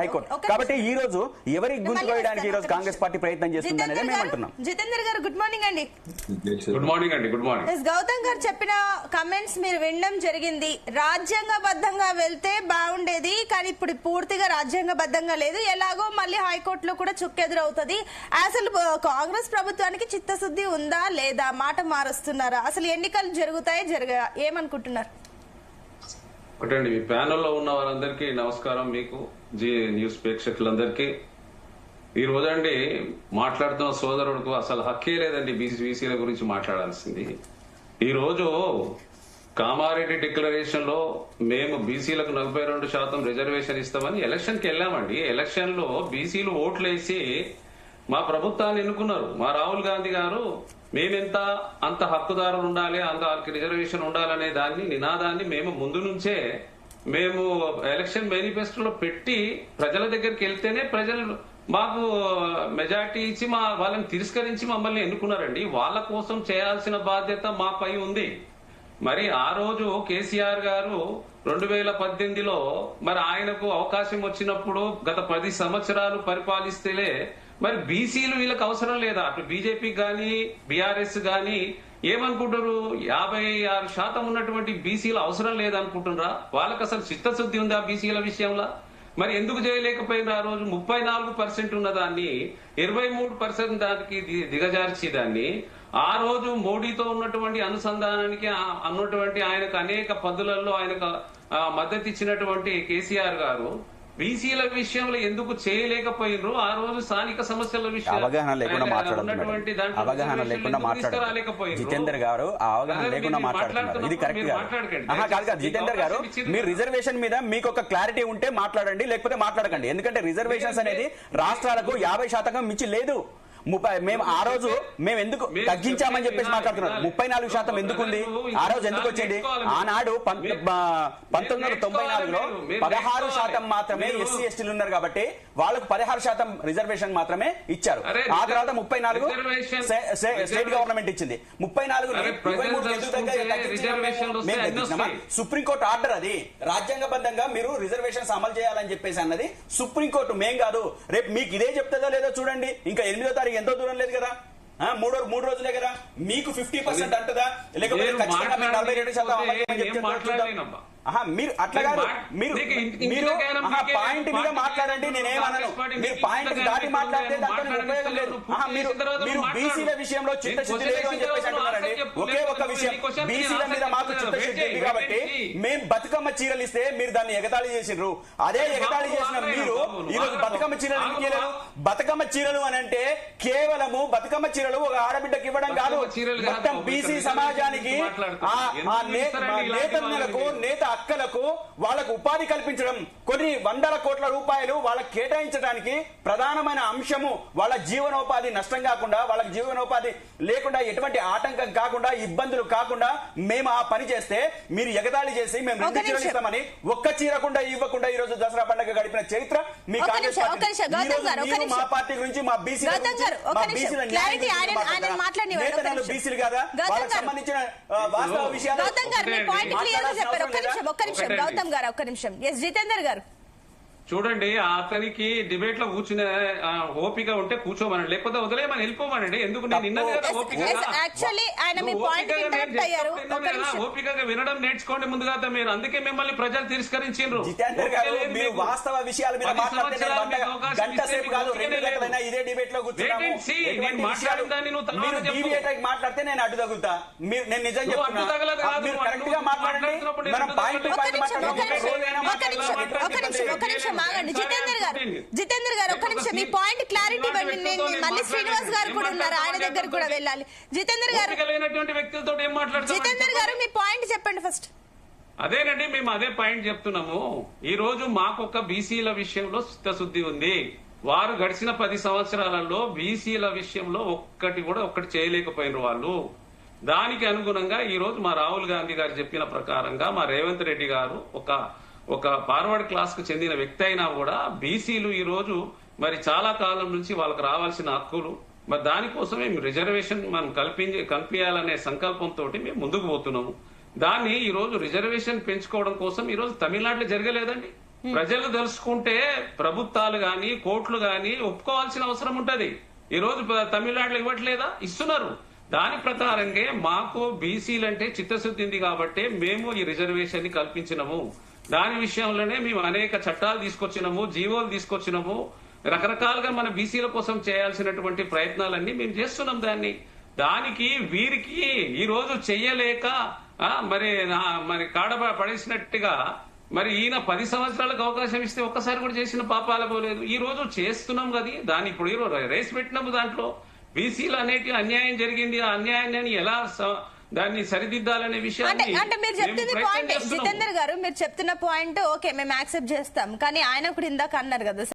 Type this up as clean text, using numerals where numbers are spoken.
High court. కాబట్టి ఈ రోజు ఎవరి గుంటు కోయడానికి ఈ రోజు కాంగ్రెస్ పార్టీ ప్రయత్నం చేస్తుంది అనేది మేము అంటున్నాం. జితేందర్ గారు గుడ్ మార్నింగ్ అండి. గుడ్ మార్నింగ్ అండి. Good morning. గౌతమ్ గారు చెప్పిన కమెంట్స్ మీరు వినడం జరిగింది. రాజ్యాంగబద్ధంగా వెళ్తే బాగుండేది, కానీ ఇప్పుడు పూర్తిగా రాజ్యాంగబద్ధంగా లేదు. ఎలాగో మళ్ళీ హైకోర్టులో కూడా చుక్కెదురవుతుంది. అసలు కాంగ్రెస్ ప్రభుత్వానికి చిత్తశుద్ధి ఉందా లేదా? మాట మారుస్తున్నారా? అసలు ఎన్నికలు జరుగుతాయి ఏమనుకుంటున్నారు? ఒకటండి, మీ ప్యానెల్లో ఉన్న వారందరికీ నమస్కారం. మీకు జీ న్యూస్ ప్రేక్షకులందరికీ ఈ రోజండి మాట్లాడుతున్న సోదరుడికి అసలు హక్కే లేదండి బీసీల గురించి మాట్లాడాల్సింది. ఈ రోజు కామారెడ్డి డిక్లరేషన్ లో మేము బీసీలకు 42% రిజర్వేషన్ ఇస్తామని ఎలక్షన్ కి వెళ్ళామండి. ఎలక్షన్ లో బీసీలు ఓట్లు వేసి మా ప్రభుత్వాన్ని ఎన్నుకున్నారు. మా రాహుల్ గాంధీ గారు మేమెంత అంత హక్కుదారులు ఉండాలి, అంత వాళ్ళకి రిజర్వేషన్ ఉండాలనే దాన్ని నినాదాన్ని మేము ముందు నుంచే మేము ఎలక్షన్ మేనిఫెస్టోలో పెట్టి ప్రజల దగ్గరికి వెళ్తేనే ప్రజలు మాకు మెజార్టీ ఇచ్చి వాళ్ళని తిరస్కరించి మమ్మల్ని ఎన్నుకున్నారండి. వాళ్ళ కోసం చేయాల్సిన బాధ్యత మాపై ఉంది. మరి ఆ రోజు కేసీఆర్ గారు 2018లో మరి ఆయనకు అవకాశం వచ్చినప్పుడు గత 10 సంవత్సరాలు పరిపాలిస్తేలే మరి బీసీలు వీళ్ళకి అవసరం లేదా? అటు బీజేపీ గాని బీఆర్ఎస్ గాని ఏమనుకుంటారు? 56% ఉన్నటువంటి బీసీలు అవసరం లేదనుకుంటున్నారా? వాళ్ళకి అసలు చిత్తశుద్ధి ఉందా బీసీల విషయంలో? మరి ఎందుకు చేయలేకపోయినా? ఆ రోజు 34% ఉన్నదాన్ని 23% దానికి దిగజార్చి దాన్ని ఆ రోజు మోడీతో ఉన్నటువంటి అనుసంధానానికి అన్నటువంటి ఆయనకు అనేక పద్ధతులలో ఆయనకు మద్దతు ఇచ్చినటువంటి కేసీఆర్ గారు బీసీల విషయంలో ఎందుకు చేయలేకపోయినరు? ఆ రోజు స్థానిక సమస్యల విషయం అవగాహన లేకుండా మాట్లాడుతున్నారు జితేందర్ గారు. అవగాహన లేకుండా మాట్లాడుతున్నారు. ఇది కరెక్ట్ కాదు జితేందర్ గారు. మీరు రిజర్వేషన్ మీద మీకు ఒక క్లారిటీ ఉంటే మాట్లాడండి, లేకపోతే మాట్లాడకండి. ఎందుకంటే రిజర్వేషన్స్ అనేది రాష్ట్రాలకు 50% మించి లేదు. మేము ఆ రోజు మేము ఎందుకు తగ్గించామని చెప్పేసి మాట్లాడుతున్నారు. 34% ఎందుకుంది? ఆ రోజు ఎందుకు వచ్చింది? ఆనాడు 1994లో 16% మాత్రమే ఎస్సీ ఎస్టీలు ఉన్నారు కాబట్టి వాళ్ళకు 16% రిజర్వేషన్ మాత్రమే ఇచ్చారు. ఆ తర్వాత 34 స్టేట్ గవర్నమెంట్ ఇచ్చింది. 34 సుప్రీంకోర్టు ఆర్డర్. అది రాజ్యాంగబద్ధంగా మీరు రిజర్వేషన్స్ అమలు చేయాలని చెప్పేసి అన్నది సుప్రీంకోర్టు, మేం కాదు. రేపు మీకు ఇదే చెప్తుందో లేదో చూడండి. ఇంకా 8వ తారీఖు ఎంతో దూరం లేదు కదా, మూడు రోజులే కదా. మీకు 50% అంటదా, లేకపోతే ఖచ్చితంగా 42% మీరు అట్లా కాదు. మీరు పాయింట్ మీద మాట్లాడండి, నేనేమన్నాను. మీరు పాయింట్ దాటి మాట్లాడితే దాంతో ఉపయోగం లేదు. మీరు బీసీల విషయంలో చిత్తశుద్ధి లేదు అని చెప్పేసి అంటున్నారండి. ఒకే ఒక విషయం, బీసీల మీద మాకు చిత్తశుద్ధి ఉంది కాబట్టి మేము బతుకమ్మ చీరలు ఇస్తే మీరు దాన్ని ఎగతాళి చేసిండ్రు. అదే ఎగతాళి చేసిన మీరు ఈ రోజు బతుకమ్మ చీరలు ఎందుకు ఇవ్వలేదు? బతుకమ్మ చీరలు అని అంటే కేవలము బతుకమ్మ చీరలు ఒక ఆడబిడ్డకి ఇవ్వడం కాదు, మొత్తం బీసీ సమాజానికి, నేతలకు, నేత అక్కలకు వాళ్ళకు ఉపాధి కల్పించడం, కొన్ని 100 కోట్ల రూపాయలు వాళ్ళకి కేటాయించడానికి ప్రధానమైన అంశము. వాళ్ళ జీవనోపాధి నష్టం కాకుండా, వాళ్ళకి జీవనోపాధి లేకుండా, ఎటువంటి ఆటంకం కాకుండా, ఇబ్బందులు కాకుండా మేము ఆ పని చేస్తే మీరు ఎగతాళి చేసి మేము 2 చీరలు ఇస్తామని ఒక్క చీరకుండా ఇవ్వకుండా ఈ రోజు దసరా పండుగ గడిపిన చరిత్ర మీ కాంగ్రెస్ పార్టీ. మా పార్టీ గురించి, మా బీసీలు బీసీలు కదా, వాళ్ళకి సంబంధించిన వాస్తవ విషయాలు. గౌతమ్ గారు ఒక్క నిమిషం. ఎస్ జితేందర్ గారు చూడండి, అతనికి డిబేట్ లో కూర్చునే ఓపిక ఉంటే కూర్చోమనండి, లేకపోతే వదిలేమని వెళ్ళిపోమనండి. ఎందుకు నేను ఓపికగా వినడం నేర్చుకోండి ముందుగా మీరు. అందుకే మిమ్మల్ని ప్రజలు తిరస్కరించారు. వాస్తవ విషయాల మీద మాట్లాడితే నేను అడ్డు తగులుతా. నేను నిజం చెప్తున్నా. జితేందర్ గారు ఒక్క నిమిషం, మీ పాయింట్ క్లారిటీ మళ్ళీ శ్రీనివాస్ గారు కూడా ఉన్నారు, ఆయన దగ్గర కూడా వెళ్ళాలి. జితేందర్ గారు మీ పాయింట్ చెప్పండి ఫస్ట్. అదేనండి, మేము అదే పాయింట్ చెప్తున్నాము. ఈ రోజు మాకొక బీసీల విషయంలో చిత్తశుద్ధి ఉంది. వారు గడిచిన 10 సంవత్సరాలలో బీసీల విషయంలో ఒక్కటి చేయలేకపోయిన వాళ్ళు. దానికి అనుగుణంగా ఈ రోజు మా రాహుల్ గాంధీ గారు చెప్పిన ప్రకారంగా మా రేవంత్ రెడ్డి గారు ఒక ఫార్వర్డ్ క్లాస్ కు చెందిన వ్యక్తి అయినా కూడా బీసీలు ఈ రోజు మరి చాలా కాలం నుంచి వాళ్ళకి రావాల్సిన హక్కులు, మరి దానికోసమే రిజర్వేషన్ మనం కల్పించాలనే సంకల్పంతో మేము ముందుకు పోతున్నాము. దాన్ని ఈ రోజు రిజర్వేషన్ పెంచుకోవడం కోసం ఈ రోజు తమిళనాడులో జరగలేదండి. ప్రజలు తెలుసుకుంటే ప్రభుత్వాలు గాని కోర్టులు గాని ఒప్పుకోవాల్సిన అవసరం ఉంటది. ఈ రోజు తమిళనాడులో ఇవ్వట్లేదా? ఇస్తున్నారు. దాని ప్రకారంగా మాకు బీసీలు అంటే చిత్తశుద్ధి ఉంది కాబట్టి మేము ఈ రిజర్వేషన్ ని కల్పించినము. దాని విషయంలోనే మేము అనేక చట్టాలు తీసుకొచ్చినాము, జీవోలు తీసుకొచ్చినాము. రకరకాలుగా మన బీసీల కోసం చేయాల్సినటువంటి ప్రయత్నాలన్నీ మేము చేస్తున్నాం. దానికి వీరికి ఈ రోజు చెయ్యలేక మరి కాడ పడేసినట్టుగా మరి ఈయన 10 సంవత్సరాలకు అవకాశం ఇస్తే ఒక్కసారి కూడా చేసిన పాపాల పోలేదు. ఈ రోజు చేస్తున్నాం కదా, దాన్ని ఇప్పుడు ఈ రోజు రేస్ పెట్టినాము. దాంట్లో బీసీలు అనేటి అన్యాయం జరిగింది. ఆ అన్యాయాన్ని ఎలా దాన్ని సరిదిద్దాలనే విషయాన్ని అంటే మీరు చెప్తున్న పాయింట్ జితేందర్ గారు, మీరు చెప్తున్న పాయింట్ ఓకే మేము యాక్సెప్ట్ చేస్తాం. కానీ ఆయన కూడా ఇందాక అన్నారు కదా